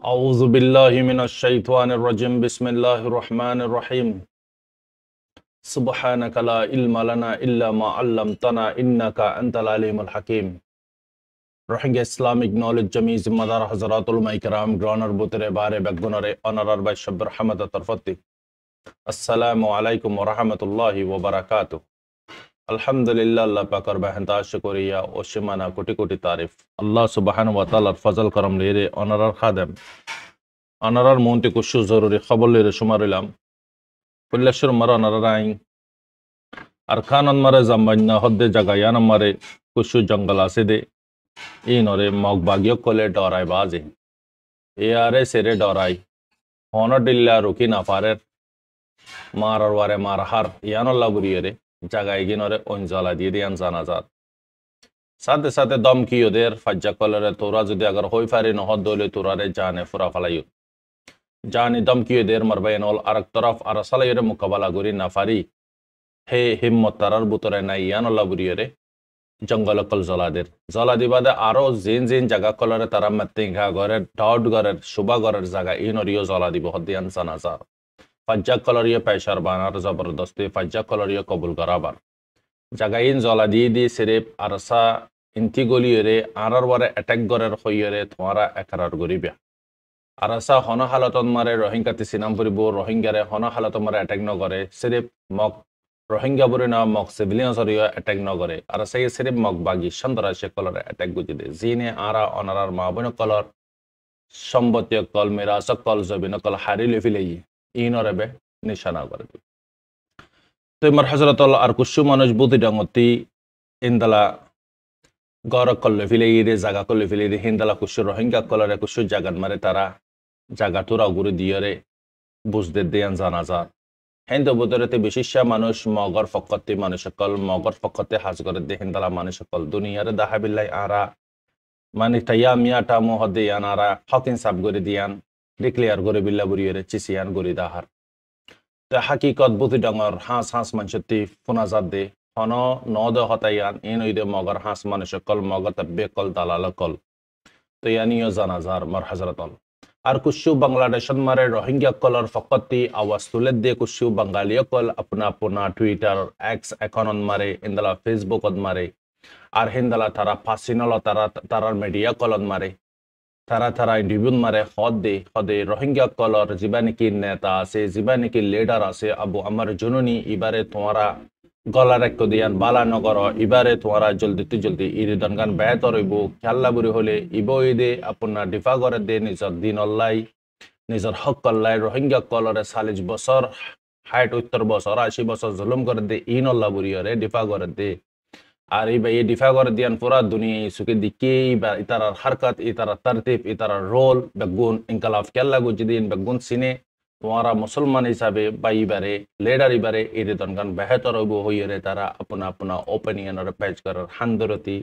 أعوذ بالله من الشيطان الرجيم بسم الله الرحمن الرحيم سبحانك لا علم لنا إلا ما علمتنا إنك أنت العليم الحكيم Rohingya Islamic Knowledge Jami Zimmadar Hazaratul Maikram Groner Butere Bare Begunare Honorar by Shabir Hamad Tarfati Assalamu alaikum wa rahmatullahi wa barakatuh Alhamdulillah Allah Pakar Bahanta Shukuriya Oshimana Kuti Kuti Tarif Allah Subhanahu wa Ta'ala Fazal Karam Lere Honorar Khadem Honorar Monti Kushu Zaruri Khabul Lere Shumarilam Pillashur Mara Narain Arkanan Mare Zambanya Hodde Jagayan Mare Kushu Jungle Aside Inore Mogbagyo Kole Dorai Bazi Eare Sere Dorai Honodilla Rukina Farer Mararware Marahar Yanola Buriere Jagaiginore Onzala Didian Zanazar Sate Sate Dom Kioder Fajakolere Toraz de Agar Hoifari no Hodole Turare Jane Furafalayu Jani Dom Kioder Marbainol Araktoraf Arasalayre Mukabala Guri Nafari He Himmotarar Butore Nayanola Buriere জঙ্গল call জলাদের জলাদি বাদে আরো জিন জিন জায়গা কলরে তারা মতিঙ্গা ঘরের dot ঘরের সুবা ঘরের জায়গা ইনরিও জলাদি বহদিয়ান সানাজার ফাজ্জা কলরিয় পেশার বানার জবরদস্তি ফাজ্জা কলরিয় কবুল করাবার জায়গা ইন জলাদি দি সিরিপ আরসা ইন্তি গলিয়রে আরার বারে অ্যাটাক ঘরের হইয়রে তোমারা একারার গরিবিয়া আরসা হন হালতন মারে রোহিঙ্গাতি সিনাম পরিব রোহিঙ্গারে হন হালতন মারে অ্যাটাক নগরে সিরিপ mock Rohingya burina mok civilians or attack nogore. Ara say sirip mok bagi shandara shekolor attack gujide. Zine ara onarar mabuno color Shambotya kol mera sakol zabino kol harili filei. Inorebe nishana gordi. To mar hazratol ar kushu manuj buti dangoti indala gora kol filei de zaga kol filei de hindala kushu Rohingya kolor kushu jagan mare tara jagatura guru diore buzde deyan zanazar. Hindu butorete bishisha manush mogor fokoti manushakol mogor fokote hasgore de hindala manushakol duniyare dahabillai ara mani tayamiya tamu hode yanara hakin sab gori diyan declare gori billa buriyere chisiyan gori dahar ta hakikat buti dangor has manchati funazad de hono nodo hotayan inoide mogor has manushakol mogor tabbe kol dalalakol to yaniyo zanazar mar hazratol আর কুশু বাংলাদেশত মারে Rohingya colour ফকতি আওয়াজ তুলে দিয়ে কুশু বাঙালিয় call আপনা আপনা Twitter x account মারে ইন্দালা ফেসবুকত মারে আর হিন্দালা তারা ফাসিনল তারার মিডিয়া কলত মারে তারা ইন্টারভিউ মারে হদে রোহিঙ্গা কলর যিবা নেকি নেতা আছে যিবা নেকি লিডার আছে আবু আমার জননী ইবারে তোমারা গলা রাখ দিয়ান বালা নগর ইবারে তোমারা জলদি ইরিদন গান বেহতর হইব খেলা বুড়ি হলে ইব দে আপনার ডিফা করে দে নিজের দিন অল্লাই নিজের হক অল্লাই রোহিঙ্গা কলরে 40 বছর 60-70 বছর 80 বছর জুলুম করে দে ইন অল্লা বুড়ি হরে ডিফা করে দে আর এই ডিফা করে দিয়ান পুরা দুনিয়া সুকে দিকে ইতারার হারকাত ইতারার তরতিব ইতারার রোল বেগুন ইনকালাফ খেলা গুজিদিন বেগুন সিনে তোমারা মুসলমান হিসাবে বাইবারে লিডার ইবারে ইরিদন গান বেহতর হইব হইরে তারা আপনা আপনা ওপিনিয়নের পেশ করার হান্দরতি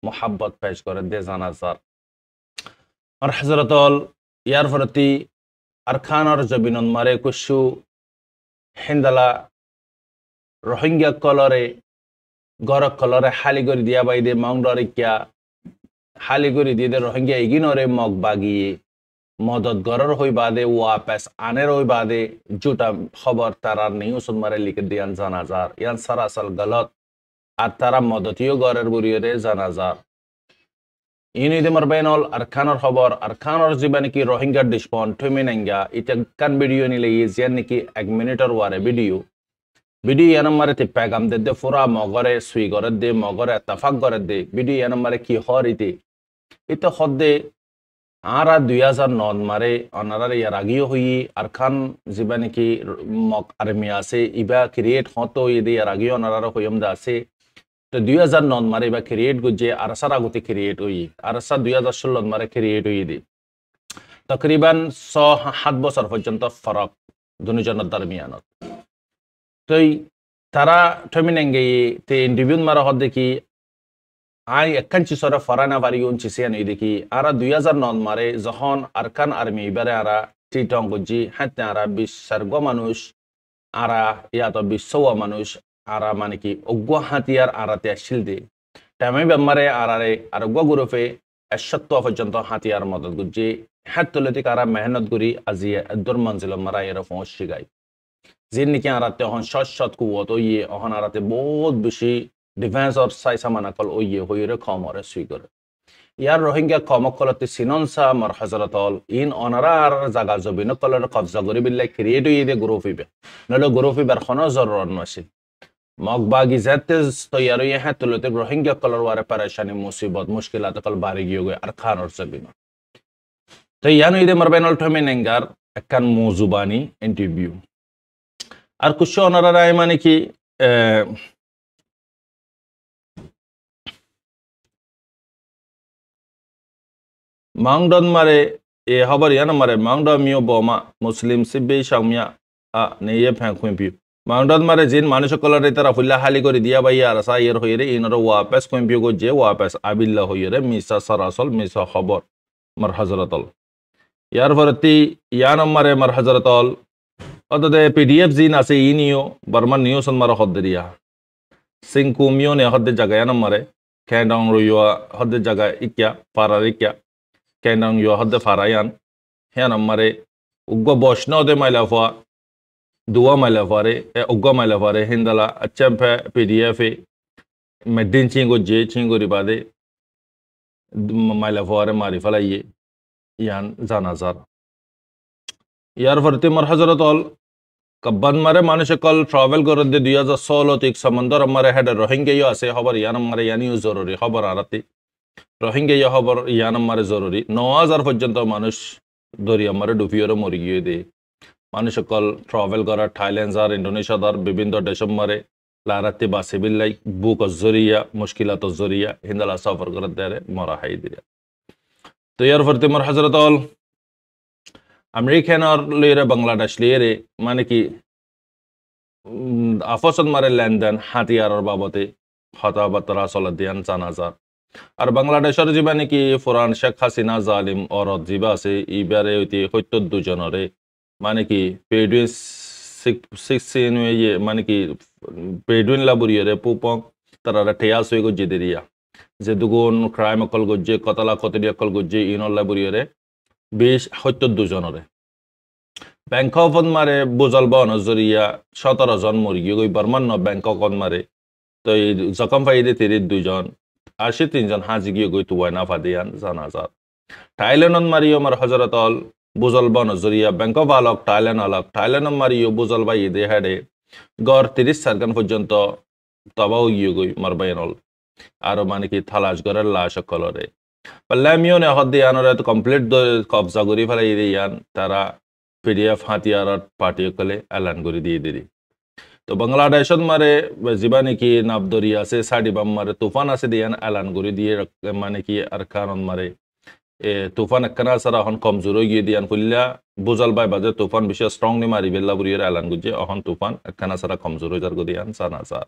মোহাব্বত পেশ করে দে জানাজার আর হযরতল ইয়ার ফরতি আরখানর জবিনন মারে কুশু হিন্দালা রোহিঙ্গা কলরে গরক কলরে হালি করে দিয়া বাইদে মাউন্ডরে কিয়া হালি করে দিয়ে রোহিঙ্গা ইগিনরে মগ বাগিয়ে মদত গরর হই বাদে ওয়াপস আনের হই বাদে জুটা খবর তারার নিউজ মারে লিখে দিয়ান জানাজার ইয়ান সরাসল গলত আর তারা মদতিও গরের বুড়িয়ে জানাজার ইনিদে মারবাইনল আরখানর খবর আরখানর জীবনে কি রোহিঙ্গা ডিসপন ঠমিনাঙ্গা এটা কান ভিডিও নিলে ইয়ান নাকি 1 মিনিটের ওয়ারে ভিডিও ইয়ান মারে তে পেগাম দে ফুরা মগরে সুই গরে দে মগরে তফাক গরে দে ভিডিও ইয়ান মারে কি হরিতে এটা হদে আরা 2009 মারে অনারার ইয়ার আগিও হই আরখান জীবনে কি মক আর্মি আছে ইবা ক্রিয়েট হতো ইদে ইয়ার আগিও অনারার হইমদা আছে তো 2009 মারে ইবা ক্রিয়েট গুজে আরসার আগতে ক্রিয়েট হই আরসা 2016 মারে ক্রিয়েট হই দি তকরিবান 6-7 বছর পর্যন্ত ফরক দুজনের দরমিয়ানত তো তারা ঠমিনেঙ্গে তে ইন্টারভিউ মারা হদ দেখি আই একাঞ্চি সরে ফরানা বাড়িউন চিসিয়ান দেখি আরা 2009 মারে যখন আরকান আর্মি ইবারে আরা টিটং গুজি হাতে আরা 20 মানুষ আরা ইয়াত 20 মানুষ আরা মানে কি অগ্গা হাতিয়ার আরাতে আসিল দে টাইমে বেমারে আরারে আর অগ্গা গ্রুপে 70 পর্যন্ত হাতিয়ার মদত গুজি হাতলতি কারা মেহনত করি আজি দর মঞ্জিল মারা এর পৌঁছ শিগাই জিন নাকি আরাতে হন শত কুয়ত ইয়ে অহন আরাতে বহুত বেশি ডিফেন্স অর সাই সামানাকল ওইয়ে হইরে খমরে সুই করে ইয়ার রোহিঙ্গা কমকলতে সিননসা মার হজরতল ইন অনারার জাগা জবিন কলর কবজা করি বিল্লে ক্রিয়েট হইয়ে গ্রুপ হইবে নলে গ্রুপ হইবার খন জরুরত নছিল মগবাগি জাতে তৈয়ার হইয়ে হ্যাঁ তুলতে রোহিঙ্গা কলর ওয়ারে পরেশানি মুসিবত মুশকিলাত কল বাড়ি গিয়ে গই আর খানর জবিন তো ইয়ানো ইদে মারবেনল ঠমেনেঙ্গার একখান মৌজুবানি ইন্টারভিউ আর কুশো অনারারা মানে কি মাংডন মারে এ হবার ইয়ান মারে মাংড মিও বমা মুসলিম সিবে সামিয়া আ নেয়ে ফ্যাঁকুই পিউ মাংডন মারে জিন মানুষ কলরে তারা ফুল্লা হালি করে দিয়া বাইয়া আর সা ইয়ের হইরে ইনর ওয়াপেস কুইম্পিউ গো যে ওয়াপেস আবিল্লা হইরে মিসা সরাসল মিসা খবর মার হজরতল ইয়ার ভরতি ইয়ান মারে মার হজরতল অতদে পিডিএফ জিন আছে ইনিও বর্মান নিউস মার হদ্দরিয়া সিংকু মিও নে হদ্দে জায়গা ইয়ান মারে খেডং রুয়া হদ্দে জায়গা ইকিয়া পারার ইকিয়া কেনং yo hadde farayan hena mare uggo boshno de mailafwa duwa mailafare uggo mailafare hindala achempe pdf medin chingo je chingo ribade mailafare mari falaye yan zanazar yar farti mar hazratul kabban mare মানুষে call travel করে 2016 তে সমুদ্র মারে head Rohingya ইয়ে আছে খবর ইয়ান মারে ইয়ানি জরুরি খবর আরাতি রোহিঙ্গা ইয়া খবর ইয়ান মারে জরুরি 9000 পর্যন্ত মানুষ দরিয়া মারে ডুবিয়ে মরি গিয়ে দে মানুষ সকল ট্রাভেল করা থাইল্যান্ড আর ইন্দোনেশিয়া আর বিভিন্ন দেশ মারে লারাতে বাসিবিল্লাই বুক জরিয়া মুশকিলাত জরিয়া হিন্দালা সফর করে দেরে মরা হাই দিয়া তো ইয়ার ফরতে মর হযরতল আমেরিকান আর লেরে বাংলাদেশ লেরে মানে কি আফসন মারে লেনদেন হাতিয়ার বাবতে হতাবাতরা সলদিয়ান জানাজা আর বাংলাদেশের জীবানে কি ফুরান শেখ হাসিনা জালিম অরত জীবা আছে ইবারে হইতে 72 জনরে মানে কি পেডুইন 16 মানে কি পেডুইন লাবুরিয়রে পুপং তারা ঠেয়া সই গো জেদেরিয়া যে দুগুণ ক্রাইম অকল গজ্জে কতলা কতরি অকল গজ্জে ইনর লাবুরিয়রে 72 জনরে ব্যাংকক মারে বুজলবা নজরিয়া 17 জন মরিগি গই বর্মান ব্যাংকক মারে তো জখম ফাইদে 32 জন 83 জন হাজি গিয়ে গই তুয়াই না ফাদিয়ান জানাজার থাইল্যান্ড মারিও মার হজরতল বুজলবা নজরিয়া ব্যাংকক আলক থাইল্যান্ড মারিও বুজলবা ইদে হেডে গড় 30 সার্গান পর্যন্ত তবাও গিয়ে গই মারবাইনল আর মানে কি থালাশ গরের লাশ কলরে পাল্লামিও নে হদিয়ানরে তো কমপ্লিট কবজা করি ফেলাই দিয়ান তারা পিডিএফ হাতিয়ার পার্টি কলে এলান করে দিয়ে দিদি তো বাংলাদেশত মারে জীবানে কি নাবদরি আছে সাডি বাম মারে তুফান আছে দিয়ান এলান করে দিয়ে মানে কি আর কারণ মারে তুফান একখানা সারা এখন কমজোর গিয়ে দিয়ান ফুল্লা বুজাল বাই বাজে তুফান বেশি স্ট্রংলি মারি বেল্লা বুড়িয়ে এলান গুজে এখন তুফান একখানা সারা কমজোর হয়ে যার দিয়ান সানা সা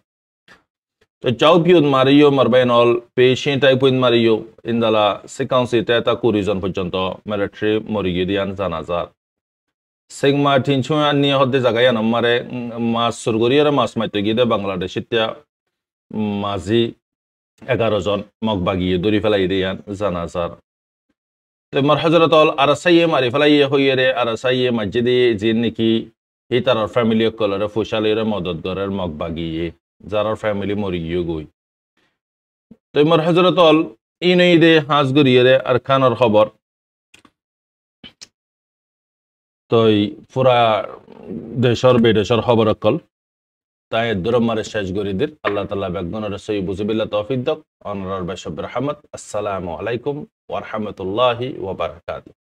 তো চাউ পিউন মারিও মারবাইনল পেশি টাইপুইন মারিও ইন্দালা সিকাউন্সি তেতা কুরিজন পর্যন্ত মিলিটারি মরি গিয়ে দিয়ান জানাজার সেং মার্টিন ছুঁয়া নিয়ে হদ্দে জায়গায় মারে মাছ সুরগরিয়ার মাছ মাইতে গিয়ে বাংলাদেশ ইত্যা মাঝি 11 জন মগবাগিয়ে দড়ি ফেলাই দিয়ান জানাজার তো মার হজরতল আর সাইয়ে মারি ফেলাইয়ে হইয়ে আর সাইয়ে মসজিদে যে নাকি এই তার ফ্যামিলি কলরে ফুসালের মদত গরের মগবাগিয়ে যার ফ্যামিলি মরি গিয়ে গই তো মার হজরতল ইনই দে হাজ গরিয়ে আর খানর খবর তই পুরা দেশর বেদেশর খবর অকল তাই দুরম মারে শেষ গরিদের আল্লাহ তাআলা বেগনের সই বুঝবিল্লাহ তৌফিক দক অনরার বাইশব রহমত আসসালামু আলাইকুম ওয়া রাহমাতুল্লাহি ওয়া বারাকাতুহু